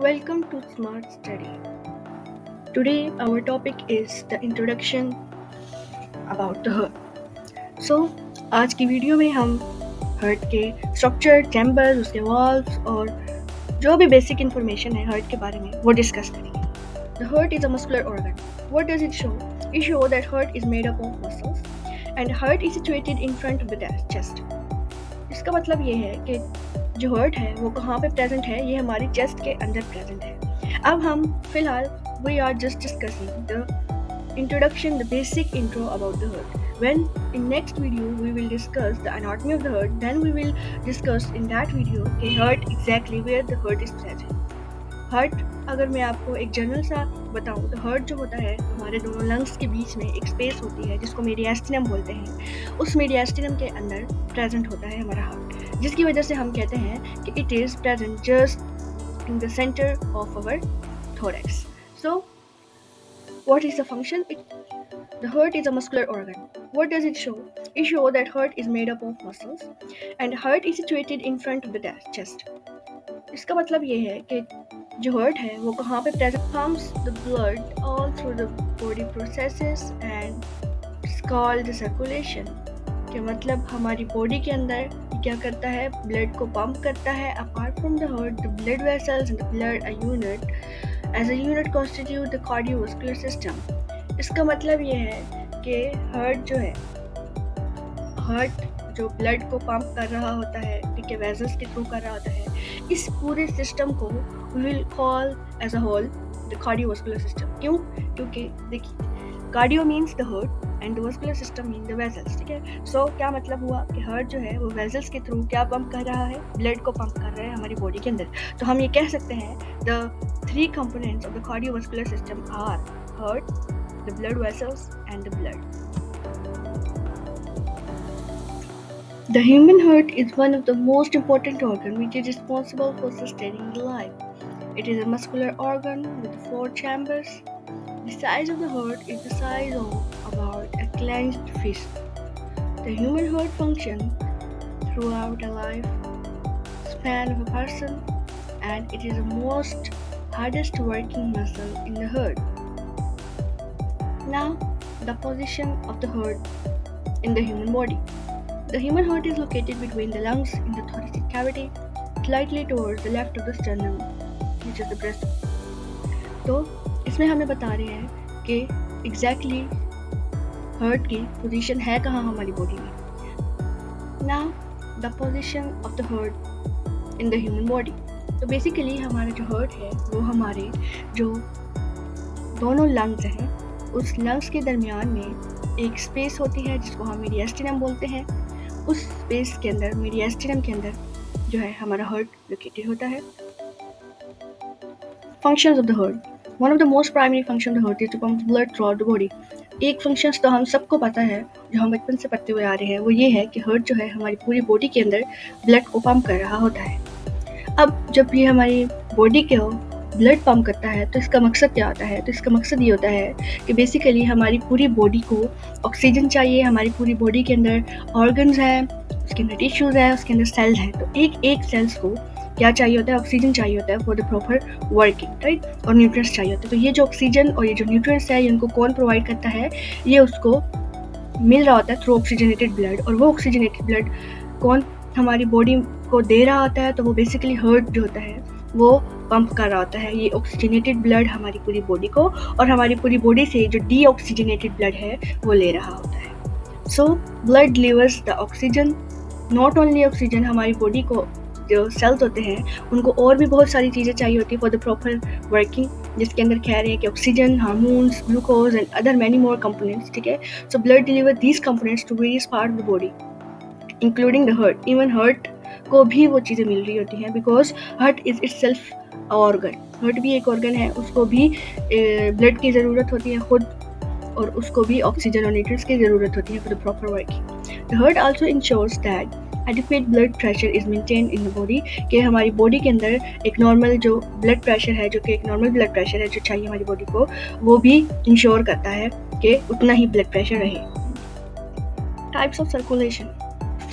Welcome to Smart Study. Today our topic is the introduction about the heart. So आज की video में हम heart के structure, chambers, उसके वॉल्व्स और जो भी बेसिक इंफॉर्मेशन है हार्ट के बारे में वो डिस्कस करेंगे. The heart is a muscular organ. What does it show? It shows that heart is made up of muscles and heart is situated in front of the chest. इसका मतलब ये है कि जो हार्ट है वो कहाँ पे प्रेजेंट है, ये हमारी चेस्ट के अंदर प्रेजेंट है. अब हम फिलहाल we are just discussing the introduction, the basic intro about the heart. When in next video we will discuss the anatomy of the heart, then we will discuss in that video कि heart exactly where the heart is present. Heart अगर मैं आपको एक general सा बताऊं तो heart जो होता है हमारे दोनों लंग्स के बीच में एक स्पेस होती है जिसको मीडियास्टिनम बोलते हैं. उस मीडियास्टिनम के अंदर प्रेजेंट होता है हमारा हार्ट, जिसकी वजह से हम कहते हैं कि it is present just in the centre of our thorax. So what is the function? The heart is a muscular organ. What does it show? It shows that heart is made up of muscles and heart is situated in front of the chest. इसका मतलब ये है कि जो heart है वो कहाँ पे present pumps the blood all through the body processes and it's called the circulation. कि मतलब हमारी बॉडी के अंदर क्या करता है, ब्लड को पंप करता है. Apart from the heart, the blood vessels and the blood as a unit constitute the cardiovascular system. इसका मतलब ये है कि हार्ट जो है, हार्ट जो ब्लड को पंप कर रहा होता है, ठीक है, वेसल्स के थ्रू कर रहा होता है, इस पूरे सिस्टम को we will call as a whole the cardiovascular system. क्यों? क्योंकि देखिए cardio means the heart and the vascular system mean the vessels, ठीक है. सो क्या मतलब हुआ कि हार्ट जो है वो वेसल्स के थ्रू क्या पंप कर रहा है, ब्लड को पंप कर रहा है हमारी बॉडी के अंदर. तो हम ये कह सकते हैं the three components of the cardiovascular system are heart, the blood vessels and the blood. The human heart is one of the most important organs which is responsible for sustaining life. It is a muscular organ with 4 chambers. The size of the heart is the size of about a clenched fist. The human heart functions throughout a life span of a person and it is the most hardest working muscle in the heart. Now, the position of the heart in the human body. The human heart is located between the lungs in the thoracic cavity, slightly towards the left of the sternum, which is the breast. तो इसमें हमें बता रहे हैं कि exactly heart की position है कहाँ हमारी बॉडी में. Now, the position of the heart in the human body. तो बेसिकली हमारा जो हार्ट है वो हमारे जो दोनों लंग्स हैं उस लंग्स के दरमियान में एक स्पेस होती है जिसको हम मीडियास्टिनम बोलते हैं. उस स्पेस के अंदर, मीडियास्टिनम के अंदर जो है हमारा हार्ट लोकेटेड होता है. Functions of the heart. One of the most primary function of the heart is to pump blood throughout the body. एक फंक्शंस तो हम सबको पता है जो हम बचपन से पढ़ते हुए आ रहे हैं, वो ये है कि हार्ट जो है हमारी पूरी बॉडी के अंदर ब्लड को पंप कर रहा होता है. अब जब ये हमारी बॉडी को ब्लड पंप करता है तो इसका मकसद क्या होता है? तो इसका मकसद ये होता है कि बेसिकली हमारी पूरी बॉडी को ऑक्सीजन चाहिए. हमारी पूरी बॉडी के अंदर ऑर्गन्स हैं, उसके अंदर टिश्यूज़ हैं, उसके अंदर सेल्स हैं. तो एक एक सेल्स को क्या चाहिए होता है? ऑक्सीजन चाहिए होता है for the proper working, right, और न्यूट्रिएंट्स चाहिए होते हैं. तो ये जो ऑक्सीजन और ये जो न्यूट्रिएंट्स है, इनको कौन प्रोवाइड करता है? ये उसको मिल रहा होता है थ्रू ऑक्सीजनेटेड ब्लड. और वो ऑक्सीजनेटेड ब्लड कौन हमारी बॉडी को दे रहा होता है? तो वो बेसिकली हार्ट जो होता है वो पंप कर रहा होता है ये ऑक्सीजनेटेड ब्लड हमारी पूरी बॉडी को, और हमारी पूरी बॉडी से जो डीऑक्सीजनेटेड ब्लड है वो ले रहा होता है. So blood delivers the oxygen. Not only oxygen, हमारी बॉडी को जो सेल्स होते हैं उनको और भी बहुत सारी चीज़ें चाहिए होती है फॉर द प्रॉपर वर्किंग, जिसके अंदर कह रहे हैं कि oxygen, hormones, glucose and other many more components, ठीक है. So blood deliver these components to various part of the body including the heart. Even heart को भी वो चीज़ें मिल रही होती हैं because heart is itself organ. Heart भी एक ऑर्गन है, उसको भी ब्लड की ज़रूरत होती है खुद, और उसको भी ऑक्सीजन और न्यूट्रिएंट्स की ज़रूरत होती है for the proper working. The heart also ensures that adequate blood pressure is maintain in the body. कि हमारी बॉडी के अंदर एक नॉर्मल जो ब्लड प्रेशर है, जो कि एक नॉर्मल ब्लड प्रेशर है जो चाहिए हमारी बॉडी को, वो भी इंश्योर करता है कि उतना ही ब्लड प्रेशर रहे. Types of circulation.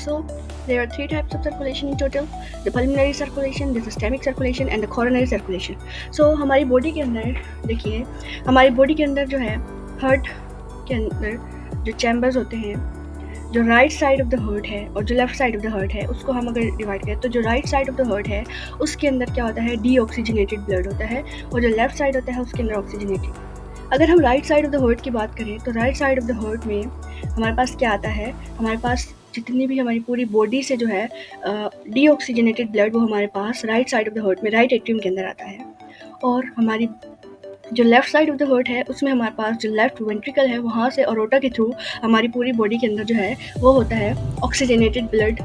So there are three types of circulation in total: the pulmonary circulation, the systemic circulation and the coronary circulation. So हमारी बॉडी के अंदर देखिए, हमारी बॉडी के अंदर जो है हार्ट के अंदर जो चैम्बर्स होते हैं, जो right side of the heart है और जो left side of the heart है, उसको हम अगर डिवाइड करें तो जो right side of the heart है उसके अंदर क्या होता है, डीऑक्सीजनेटेड ब्लड होता है, और जो लेफ्ट साइड होता है उसके अंदर ऑक्सीजनेटेड। अगर हम right side of the heart की बात करें तो right side of the heart में हमारे पास क्या आता है, हमारे पास जितनी भी हमारी पूरी बॉडी से जो है डीऑक्सीजनेटेड ब्लड वो हमारे पास right side of the heart में राइट एट्रियम के अंदर आता है। और हमारी जो left side of the heart है उसमें हमारे पास जो लेफ़्ट वेंट्रिकल है वहाँ से अरोटा के थ्रू हमारी पूरी बॉडी के अंदर जो है वो होता है ऑक्सीजनेटेड ब्लड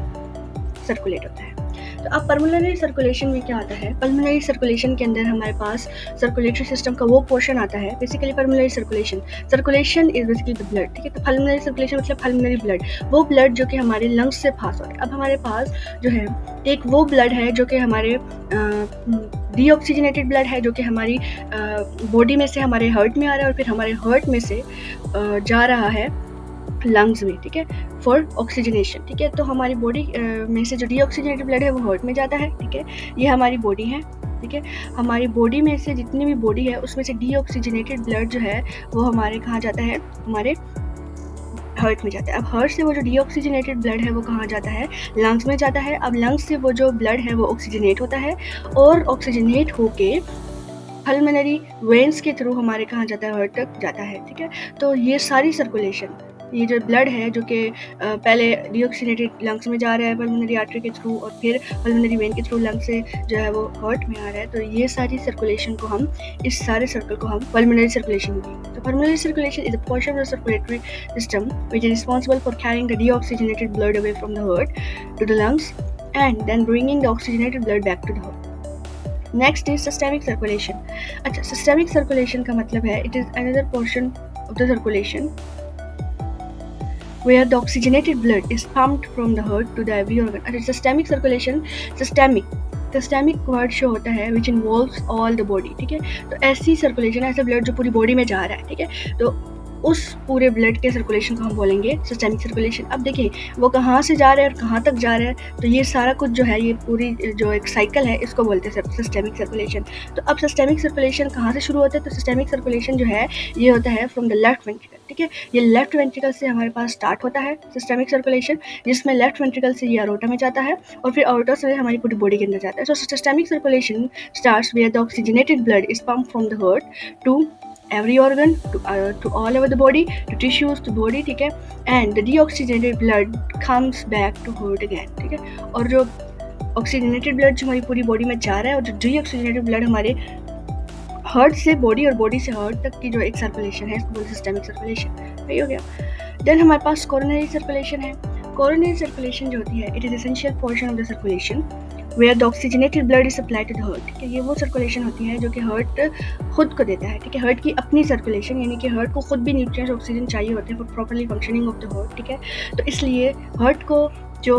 सर्कुलेट होता है। तो अब पल्मोनरी सर्कुलेशन में क्या आता है, पल्मोनरी सर्कुलेशन के अंदर हमारे पास सर्कुलेटरी सिस्टम का वो पोर्शन आता है। Basically pulmonary circulation is basically the blood, ठीक है। तो पल्मोनरी सर्कुलेशन मतलब पल्मोनरी ब्लड, वो ब्लड जो कि हमारे लंग्स से पास हो रहा है। अब हमारे पास जो है एक वो ब्लड है जो कि हमारे डीऑक्सीजनेटेड ब्लड है, जो कि हमारी बॉडी में से हमारे हार्ट में आ रहा है और फिर हमारे हार्ट में से जा रहा है लंग्स में, ठीक है, फॉर ऑक्सीजनेशन, ठीक है। तो हमारी बॉडी में से जो डीऑक्सीजनेटेड ब्लड है वो हार्ट में जाता है, ठीक है। ये हमारी बॉडी है, ठीक है। हमारी बॉडी में से जितनी भी बॉडी है उसमें से डीऑक्सीजनेटेड ब्लड जो है वो हमारे कहाँ जाता है, हमारे हार्ट में जाता है। अब हार्ट से वो जो डीऑक्सीजनेटेड ब्लड है वो कहाँ जाता है, लंग्स में जाता है। अब लंग्स से वो जो ब्लड है वो ऑक्सीजनेट होता है और ऑक्सीजनेट होके पल्मोनरी वेन्स के थ्रू हमारे कहाँ जाता है, हार्ट तक जाता है, ठीक है। तो ये सारी सर्कुलेशन, ये जो ब्लड है जो कि पहले डीऑक्सीजनेटेड लंग्स में जा रहा है पल्मोनरी आर्टरी के थ्रू और फिर पल्मोनरी वेन के थ्रू लंग्स से जो है वो हार्ट में आ रहा है, तो ये सारी सर्कुलेशन को हम, इस सारे सर्कल को हम पल्मोनरी सर्कुलेशन कहते हैं। तो pulmonary circulation is a portion of the circulatory system which is responsible for carrying the deoxygenated blood away from the heart to the lungs and then bringing the oxygenated blood back to the heart. Next is systemic circulation. अच्छा, systemic circulation का मतलब है it is another portion of the circulation where the oxygenated blood is pumped from the heart to the every organ. अच्छा, systemic circulation, systemic word show होता है which involves all the body, ठीक है। तो ऐसी सर्कुलेशन, ऐसा blood जो पूरी बॉडी में जा रहा है, ठीक है, तो उस पूरे ब्लड के सर्कुलेशन को हम बोलेंगे सिस्टेमिक सर्कुलेशन। अब देखिए वो कहाँ से जा रहा है और कहाँ तक जा रहा है, तो ये सारा कुछ जो है, ये पूरी जो एक साइकिल है, इसको बोलते हैं सिस्टेमिक सर्कुलेशन। तो अब सिस्टेमिक सर्कुलेशन कहाँ से शुरू होता है, तो सिस्टेमिक सर्कुलेशन जो है ये होता है फ्रॉम द लेफ्ट वेंट्रिकल, ठीक है। ये लेफ्ट वेंट्रिकल से हमारे पास स्टार्ट होता है सिस्टेमिक सर्कुलेशन, जिसमें लेफ्ट वेंट्रिकल से ये अरोटा में जाता है और फिर अरोटा से हमारी पूरी बॉडी के अंदर जाता है। So systemic circulation starts where the oxygenated blood is pumped from the heart to every organ, to all over the body, to tissues, to body, ठीक है, and the deoxygenated blood comes back to heart again, ठीक है। और जो oxygenated blood जो हमारी पूरी body में जा रहा है और जो डीऑक्सीजनेटेड ब्लड हमारे हार्ट से बॉडी और बॉडी से हार्ट तक की जो एक सर्कुलेशन है, इसको बोलते हैं सिस्टेमिक सर्कुलेशन, सही हो गया। देन हमारे पास कोरोनरी सर्कुलेशन है। कोरोनरी सर्कुलेशन जो होती है it is essential portion of the circulation where the oxygenated blood is supplied to the heart, ठीक है। ये वो सर्कुलेशन होती है जो कि हार्ट खुद को देता है, ठीक है। हार्ट की अपनी सर्कुलेशन, यानी कि हार्ट को खुद भी न्यूट्रिएंट्स ऑक्सीजन चाहिए होते हैं for properly functioning of the heart, ठीक है। तो इसलिए हार्ट को जो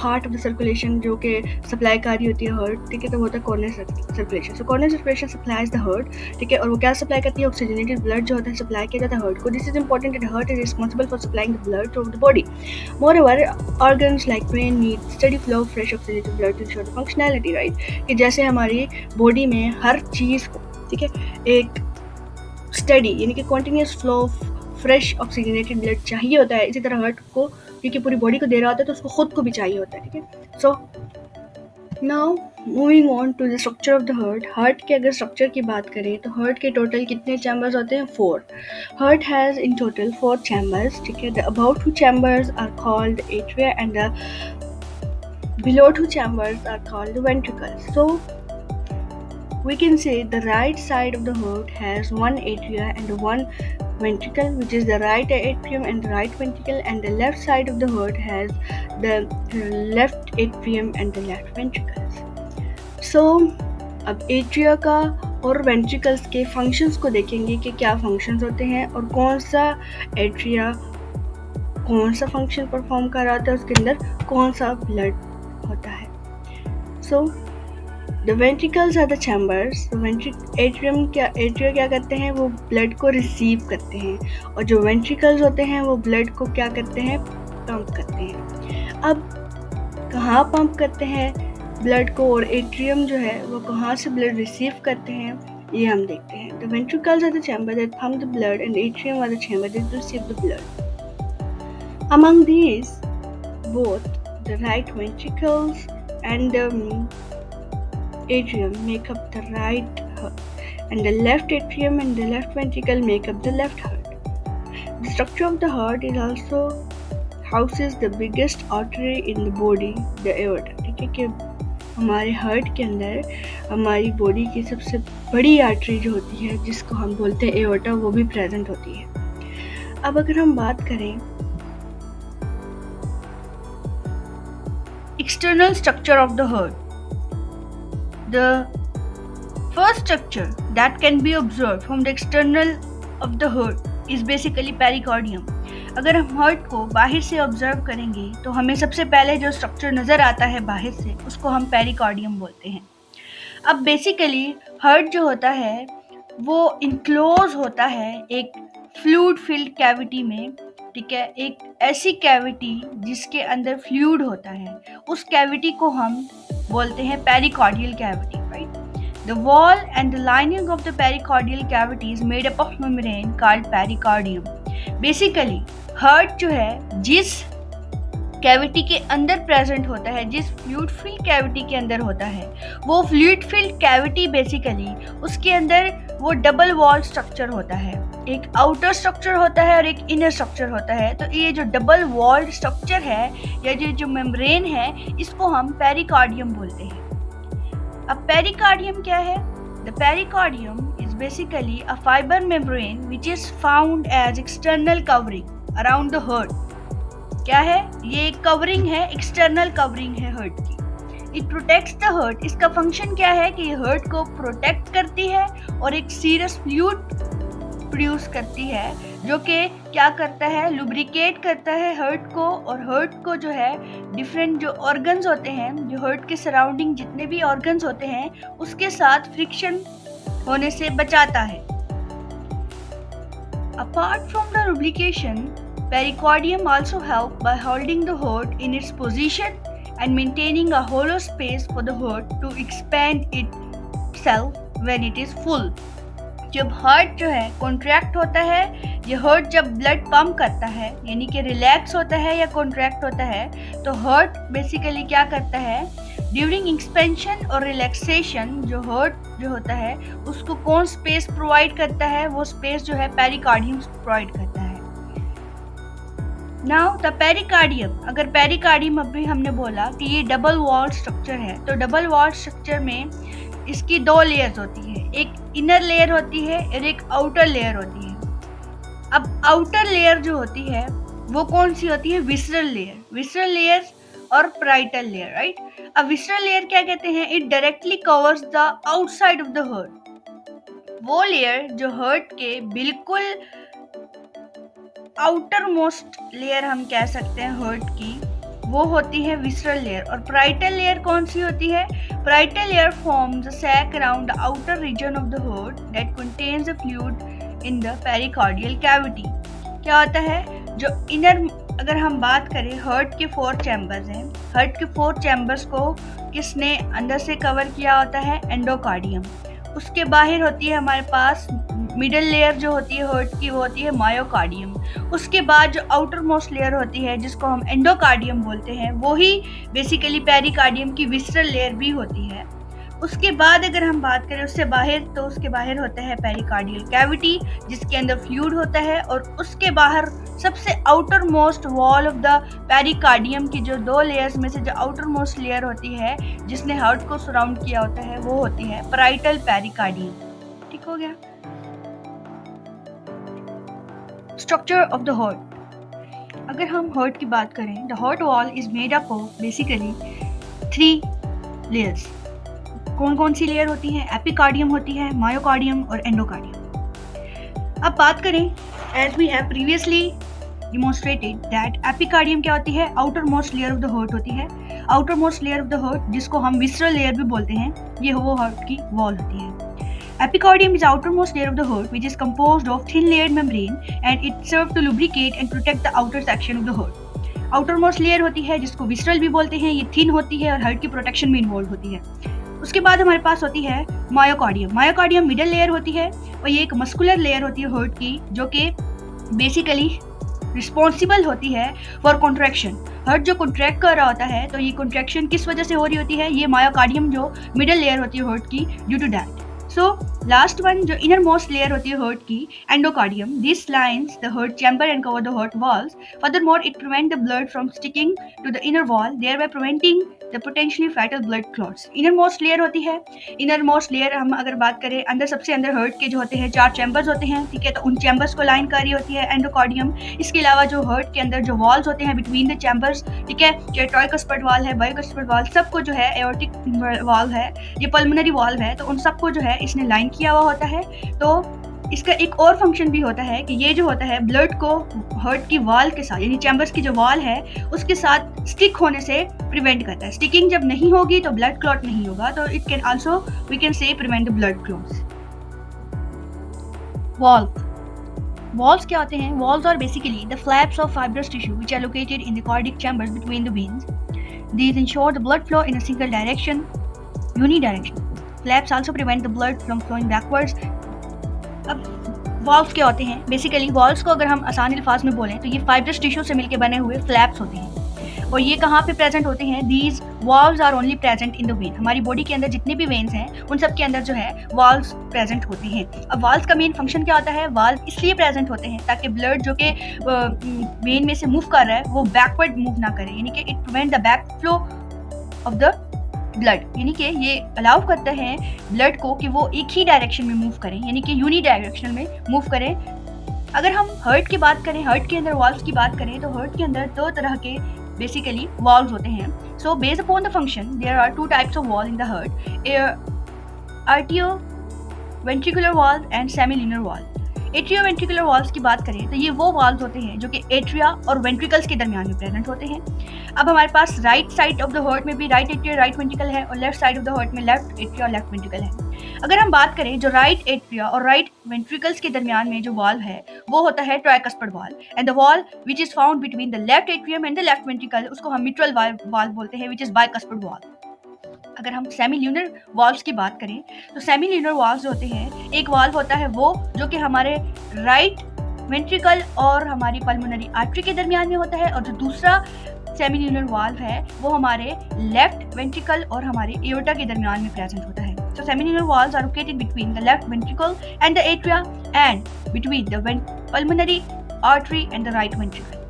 पार्ट ऑफ द सर्कुलेशन जो कि सप्लाई कर रही होती है हार्ट, ठीक है, तो वो होता है coronary circulation. So coronary circulation supplies the heart, ठीक है, और वो क्या सप्लाई करती है, ऑक्सीजनेटेड ब्लड जो होता है सप्लाई किया जाता है हार्ट को। This is important that heart is responsible for supplying the blood through the body. Moreover organs like brain need steady flow of fresh oxygenated blood to ensure the functionality, right, कि जैसे हमारी body में हर चीज़ को, ठीक है, एक study यानी कि continuous flow of fresh oxygenated blood चाहिए होता है, इसी तरह हार्ट को, क्योंकि पूरी बॉडी को दे रहा होता है तो उसको खुद को भी चाहिए होता है, ठीक है। So now moving on to the structure of the heart. Heart के अगर स्ट्रक्चर की बात करें तो हार्ट के टोटल कितने चैम्बर्स होते हैं, 4। Heart has in total 4 chambers, ठीक है। The above 2 chambers are called atria and the below 2 chambers are called the ventricles. So we can say the right side of the heart has 1 atria and 1 ventricle, which is the right atrium and the right ventricle, and the left side of the heart has the left atrium and the left ventricles. So अब atria का और ventricles के functions को देखेंगे कि क्या functions होते हैं और कौन सा एट्रिया कौन सा फंक्शन परफॉर्म कर रहा था, उसके अंदर कौन सा ब्लड होता है। So the ventricles are the chambers. Atria क्या करते हैं, वो ब्लड को रिसीव करते हैं, और जो वेंट्रिकल्स होते हैं वो ब्लड को क्या करते हैं, पंप करते हैं। अब कहाँ पंप करते हैं ब्लड को, और एट्रियम जो है वो कहाँ से ब्लड रिसीव करते हैं, ये हम देखते हैं. The ventricles are the chamber that pump the blood and the atrium are the chamber that receive the blood. Among these, both the right ventricles and the atrium make up the right heart, and the left atrium and the left ventricle make up the left heart. The structure of the heart is also houses the biggest artery in the body, the aorta. ठीक है कि हमारे heart के अंदर हमारी body की सबसे बड़ी आर्टरी जो होती है, जिसको हम बोलते हैं एओर्टा, वो भी प्रेजेंट होती है. अब अगर हम बात करें external structure of the heart, the first structure that can be observe from the external of the heart is basically pericardium. अगर हम हार्ट को बाहर से ऑब्जर्व करेंगे तो हमें सबसे पहले जो स्ट्रक्चर नज़र आता है बाहर से, उसको हम पेरिकार्डियम बोलते हैं. अब बेसिकली हार्ट जो होता है वो इनक्लोज होता है एक फ्लूइड फिल्ड कैविटी में. ठीक है, एक ऐसी कैविटी जिसके अंदर फ्लूइड होता है, उस कैविटी को हम बोलते हैं pericardial cavity. Right, The wall and the lining of the pericardial cavity is made up of membrane called pericardium. Basically, heart जो है जिस कैविटी के अंदर प्रेजेंट होता है, जिस फ्लूइड फिल्ड कैविटी के अंदर होता है, वो फ्लूइड फिल्ड कैविटी बेसिकली उसके अंदर वो डबल वॉल स्ट्रक्चर होता है. एक आउटर स्ट्रक्चर होता है और एक इनर स्ट्रक्चर होता है. तो ये जो डबल वॉल स्ट्रक्चर है या ये जो मेम्ब्रेन है, इसको हम पेरिकार्डियम बोलते हैं. अब पेरिकार्डियम क्या है? The pericardium is basically a fiber membrane which is found as external covering around the heart. क्या है? ये एक कवरिंग है, एक्सटर्नल कवरिंग है हार्ट की. It protects the heart. इसका फंक्शन क्या है कि ये हार्ट को प्रोटेक्ट करती है और एक सीरस फ्लूइड प्रोड्यूस करती है, जो कि क्या करता है, लुब्रिकेट करता है हार्ट को, और हार्ट को जो है डिफरेंट जो ऑर्गन्स होते हैं, जो हार्ट के सराउंडिंग जितने भी ऑर्गन्स होते हैं, उसके साथ फ्रिक्शन होने से बचाता है. Apart from the lubrication, pericardium also help by holding the heart in its position and maintaining a hollow space for the heart to expand itself when it is full. जब heart जो है contract होता है, ये heart जब blood pump करता है, यानी कि रिलैक्स होता है या कॉन्ट्रैक्ट होता है, तो हार्ट बेसिकली क्या करता है, ड्यूरिंग एक्सपेंशन और रिलैक्सेशन जो हार्ट जो होता है उसको कौन स्पेस प्रोवाइड करता है, वो स्पेस जो है पेरिकार्डियम प्रोवाइड करता है. नाउ द पेरिकार्डियम, अगर पेरिकार्डियम अभी हमने बोला कि ये डबल वॉल स्ट्रक्चर है, तो डबल वॉल स्ट्रक्चर में इसकी दो लेयर्स होती है, एक इनर लेयर होती है और एक आउटर लेयर होती है. अब आउटर लेयर जो होती है वो कौन सी होती है? Visceral layer. विसरल लेयर और पैराइटल लेयर. राइट, अब विसरल लेयर क्या कहते हैं? It directly covers the outside of the heart. वो लेयर जो हार्ट के बिल्कुल आउटर मोस्ट लेयर हम कह सकते हैं हार्ट की, वो होती है विसरल लेयर. और पैराइटल लेयर कौन सी होती है? Parietal layer forms a sac around the outer region of the heart that contains the fluid in the pericardial cavity. क्या होता है? जो इनर, अगर हम बात करें, हार्ट के 4 चैम्बर्स हैं. हार्ट के 4 चैम्बर्स को किसने अंदर से कवर किया होता है? एंडोकार्डियम. उसके बाहर होती है हमारे पास मिडल लेयर जो होती है हार्ट की, वो होती है मायोकार्डियम. उसके बाद जो आउटर मोस्ट लेयर होती है जिसको हम एंडोकार्डियम बोलते हैं, वो ही बेसिकली पेरिकार्डियम की विसरल लेयर भी होती है. उसके बाद अगर हम बात करें उससे बाहर, तो उसके बाहर होता है पेरिकार्डियल कैविटी जिसके अंदर फ्लूइड होता है, और उसके बाहर सबसे outer most wall of the pericardium की जो 2 लेयर्स में से जो आउटर मोस्ट लेयर होती है जिसने हार्ट को सराउंड किया होता है, वो होती है पैराइटल पेरिकार्डियम. ठीक हो गया. Structure of the heart. अगर हम हार्ट की बात करें, the heart wall is made up of basically 3 layers. कौन कौन सी लेयर होती हैं? एपिकार्डियम होती है, मायोकार्डियम और एंडोकार्डियम. अब बात करें, as we have previously demonstrated that epicardium क्या होती है? Outermost layer of the heart होती है. Outermost layer of the heart जिसको हम विसरल लेयर भी बोलते हैं, ये वो हार्ट की वॉल होती है. Epicardium is outermost layer of the heart, which is composed of thin layered membrane, and it serves to lubricate and protect the outer section of the heart. Outer most layer होती है जिसको visceral भी बोलते हैं, ये thin होती है और हार्ट की प्रोटेक्शन में इन्वॉल्व होती है। उसके बाद हमारे पास होती है मायोकार्डियम। मायोकार्डियम मिडल लेयर होती है और ये एक मस्कुलर लेयर होती है हार्ट की, जो कि बेसिकली रिस्पॉन्सिबल होती है फॉर कॉन्ट्रैक्शन। हार्ट जो कॉन्ट्रैक्ट कर रहा होता है, तो ये कॉन्ट्रैक्शन किस वजह से हो रही होती है, ये मायोकार्डियम जो मिडल लेयर होती है हार्ट की, due to that. So last one जो इनर मोस्ट लेयर होती है हार्ट की, endocardium, this lines the heart chamber and cover the heart walls. Furthermore it prevent the blood from sticking to the inner wall, thereby preventing the potentially fatal blood clots. Innermost layer होती है। Inner most layer हम अगर बात करें, अंदर सबसे अंदर heart के जो होते हैं 4 चैम्बर्स होते हैं, ठीक है, तो उन चैम्बर्स को लाइन कर रही होती है एंडोकार्डियम। इसके अलावा जो हार्ट के अंदर जो वॉल्स होते हैं बिटवीन द चैम्बर्स, ठीक है, चाहे ट्राइकस्पर्ड वॉल है, बाइकस्पर्ड वॉल, सबको जो है, एओर्टिक वॉल है, ये पल्मोनरी वॉल्व है, तो उन सबको जो है इसने लाइन किया हुआ होता है। तो इसका एक और फंक्शन भी होता है कि ये जो होता है ब्लड को हार्ट की वॉल के साथ, यानी चैम्बर्स की जो वॉल है उसके साथ स्टिक होने से प्रिवेंट करता है। स्टिकिंग जब नहीं होगी तो ब्लड क्लॉट नहीं होगा, तो it can also we can say prevent the blood clots. Valves क्या होते हैं? Valves are basically the flaps of fibrous tissue which are located in the cardiac chambers between the veins. These ensure the blood flow in a single direction, unidirectional. Flaps also prevent the blood from flowing backwards. अब valves क्या होते हैं? Basically valves को अगर हम आसान अल्फाज में बोलें तो ये फाइब्रस टिश्यू से मिलकर बने हुए फ्लैप्स होते हैं। और ये कहाँ पे प्रेजेंट होते हैं? These valves are only present in the vein. हमारी बॉडी के अंदर जितने भी वेन्स हैं उन सब के अंदर जो है वॉल्व्स प्रेजेंट होते हैं। अब वॉल्व्स का मेन फंक्शन क्या होता है? वाल्व इसलिए प्रेजेंट होते हैं ताकि ब्लड जो कि वेन में से मूव कर रहा है वो बैकवर्ड मूव ना करे, यानी कि it prevent the back flow of the blood, यानी कि ये अलाउ करता है ब्लड को कि वो एक ही डायरेक्शन में मूव करें, यानी कि यूनि डायरेक्शनल में मूव करें। अगर हम हार्ट की बात करें, हार्ट के अंदर वॉल्व्स की बात करें, तो हार्ट के अंदर 2 तरह के बेसिकली वॉल्व्स होते हैं। So based upon the function there are 2 types of valve in the heart, atrioventricular valve and semilunar valve. Atrioventricular valves की बात करें तो ये वो वॉल्व्स होते हैं जो कि एट्रिया और वेंट्रिकल्स के दरमियान में प्रेजेंट होते हैं। अब हमारे पास right side of the heart में भी राइट एट्रिया राइट वेंट्रिकल है और left side of the heart में लेफ्ट एट्रिया और लेफ्ट वेंट्रिकल है। अगर हम बात करें जो राइट एट्रिया और राइट वेंट्रिकल्स के दरमियान में जो वॉल्व है वो होता है tricuspid valve, and the valve which is found between the left atrium and the left ventricle उसको हम मिट्रल वॉल्व बोलते हैं, विच इज बाइकस्पर्ड वॉल्व। अगर हम सेमिल्यूनर वॉल्व्स की बात करें तो सेमिल्यूनर वॉल्व्स जो होते हैं, एक वॉल्व होता है वो जो कि हमारे राइट वेंट्रिकल और हमारी पल्मोनरी आर्टरी के दरमियान में होता है, और जो दूसरा सेमिल्यूनर वॉल्व है वो हमारे लेफ्ट वेंट्रिकल और हमारे एओर्टा के दरमियान में प्रेजेंट होता है। So semilunar valves are located between the left ventricle and the atria and between the pulmonary artery and the right ventricle.